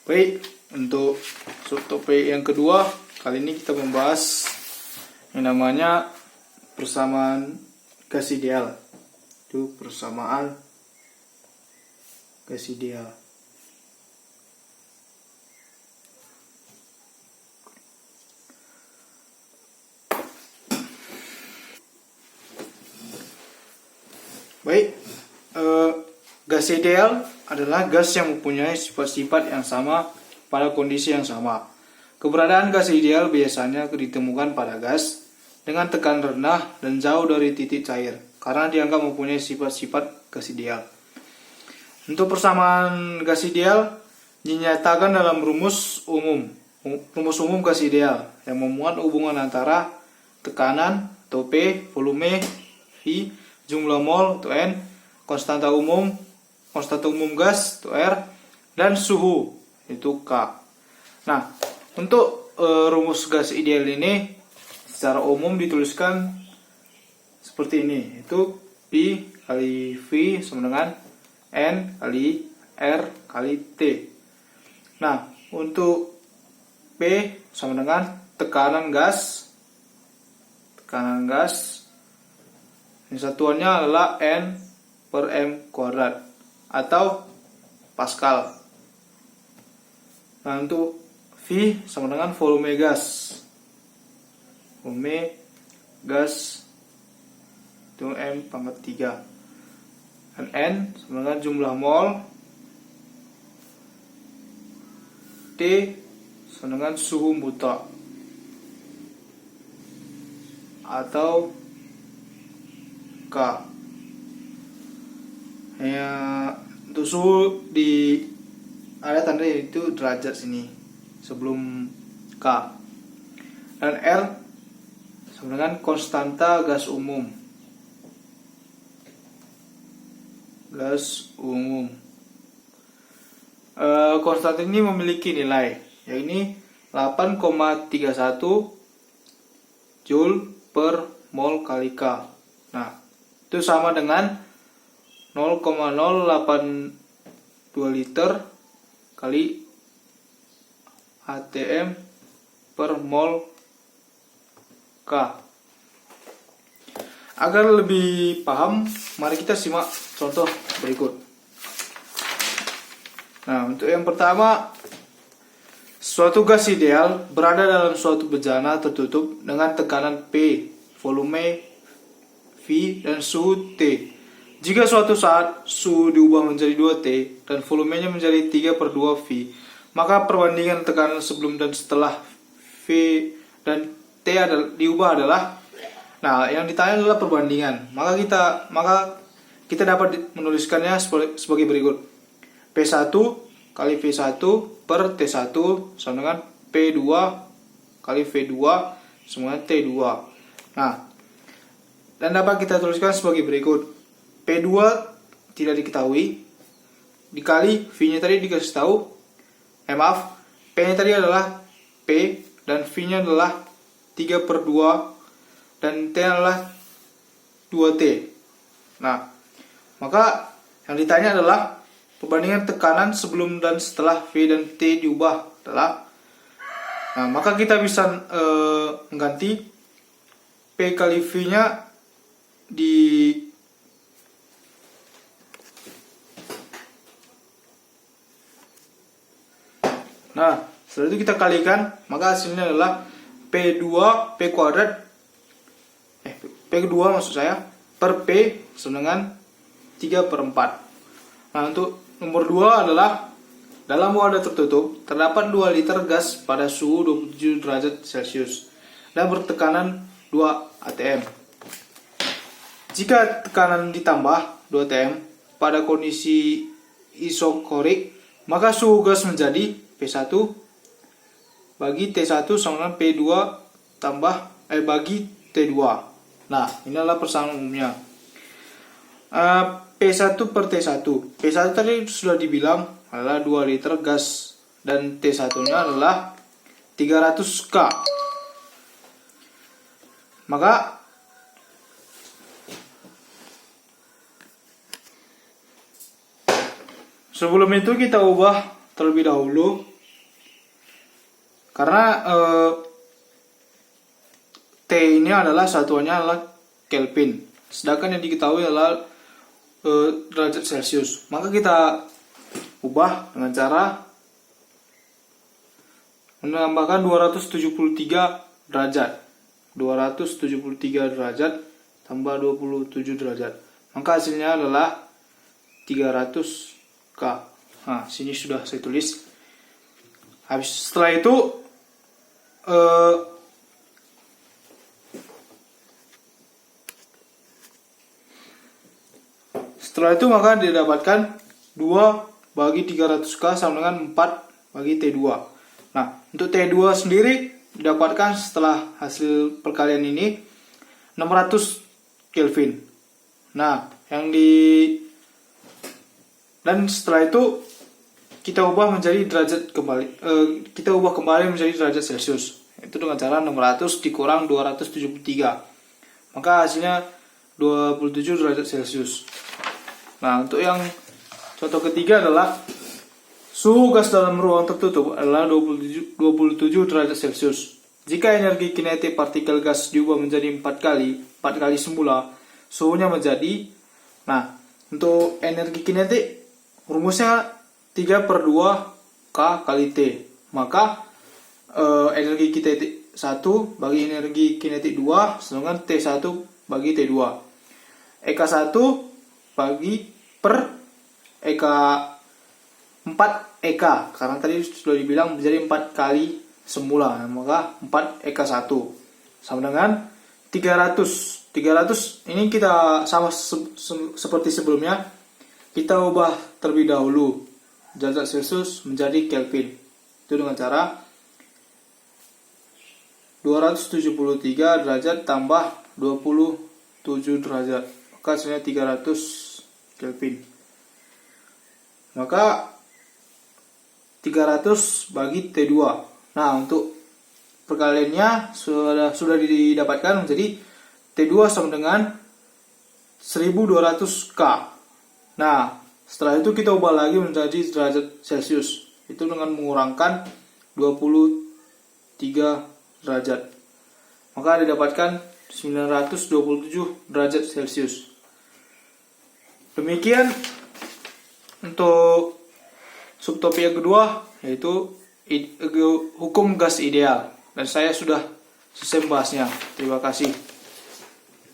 Baik, untuk subtopik yang kedua, kali ini kita membahas yang namanya persamaan gas ideal. Itu persamaan gas ideal. Baik, gas ideal adalah gas yang mempunyai sifat-sifat yang sama pada kondisi yang sama. Keberadaan gas ideal biasanya ditemukan pada gas dengan tekanan rendah dan jauh dari titik cair, karena dianggap mempunyai sifat-sifat gas ideal. Untuk persamaan gas ideal dinyatakan dalam rumus umum gas ideal yang memuat hubungan antara tekanan atau P, volume V, jumlah mol atau N, konstanta umum gas itu R, dan suhu itu K. Nah, untuk rumus gas ideal ini secara umum dituliskan seperti ini, itu P kali V sama dengan N kali R kali T. Nah, untuk P sama dengan tekanan gas. Yang satuannya adalah N per M kuadrat atau Pascal. Nah, untuk V sama dengan volume gas. Volume gas itu M pangkat 3. Dan N sama dengan jumlah mol. T sama dengan suhu mutlak atau K. Ya, untuk suhu ada tanda itu derajat sini sebelum K. Dan R sama dengan konstanta gas umum. Konstanta ini memiliki nilai, yaitu 8,31 Joule per mol kali K. Nah, itu sama dengan 0,082 liter kali atm per mol K. Agar lebih paham, mari kita simak contoh berikut. Nah, untuk yang pertama, suatu gas ideal berada dalam suatu bejana tertutup dengan tekanan P, volume V, dan suhu T. Jika suatu saat suhu diubah menjadi 2T dan volumenya menjadi 3/2 V, maka perbandingan tekanan sebelum dan setelah V dan T diubah adalah, nah, yang ditanya adalah perbandingan. Maka kita dapat menuliskannya sebagai berikut. P1 kali V1 per T1 sama dengan P2 kali V2 sama dengan T2. Nah, dan dapat kita tuliskan sebagai berikut. P2 tidak diketahui, dikali V-nya tadi dikasih tahu. P-nya tadi adalah P dan V-nya adalah 3/2 dan T adalah 2T. Nah, maka yang ditanya adalah perbandingan tekanan sebelum dan setelah V dan T diubah adalah. Nah, maka kita bisa mengganti P kali V-nya Nah, setelah itu kita kalikan, maka hasilnya adalah P2 maksud saya per P sama dengan 3/4. Nah, untuk nomor 2 adalah dalam wadah tertutup terdapat 2 liter gas pada suhu 27 derajat Celcius dan bertekanan 2 atm. Jika tekanan ditambah 2 atm pada kondisi isokorik, maka suhu gas menjadi P1 bagi T1 sama dengan P2 bagi T2. Nah, ini adalah persamaan umumnya. P1 per T1. P1 tadi sudah dibilang adalah 2 liter gas dan T1-nya adalah 300 K. Maka sebelum itu kita ubah terlebih dahulu Karena T ini adalah satuannya adalah Kelvin, sedangkan yang diketahui adalah derajat Celcius. Maka kita ubah dengan cara menambahkan 273 derajat. 273 derajat tambah 27 derajat. Maka hasilnya adalah 300K. Nah, sini sudah saya tulis. Habis setelah itu maka didapatkan 2 bagi 300K sama dengan 4 bagi T2. Nah, untuk T2 sendiri didapatkan setelah hasil perkalian ini 600 Kelvin. Nah, dan setelah itu kita ubah menjadi derajat kembali. Kita ubah kembali menjadi derajat Celcius. Itu dengan cara 600 dikurang 273. Maka hasilnya 27 derajat Celcius. Nah, untuk yang contoh ketiga adalah suhu gas dalam ruang tertutup adalah 27 derajat Celcius. Jika energi kinetik partikel gas diubah menjadi 4 kali semula, suhunya menjadi, nah, untuk energi kinetik rumusnya 3/2 K kali T. Maka energi kinetik 1 bagi energi kinetik 2 sama dengan T1 bagi T2. Eka 1 bagi per Eka 4 Eka, karena tadi sudah dibilang menjadi 4 kali semula, maka 4 Eka 1 sama dengan 300. 300 ini kita sama seperti sebelumnya, kita ubah terlebih dahulu derajat Celcius menjadi Kelvin. Itu dengan cara 273 derajat tambah 27 derajat, maka hasilnya 300 Kelvin. Maka 300 bagi T2. Nah, untuk perkaliannya sudah didapatkan menjadi T2 sama dengan 1200 K. Nah, setelah itu kita ubah lagi menjadi derajat Celcius. Itu dengan mengurangkan 23 derajat. Maka didapatkan 927 derajat Celcius. Demikian untuk subtopik yang kedua, yaitu hukum gas ideal. Dan saya sudah selesai membahasnya. Terima kasih.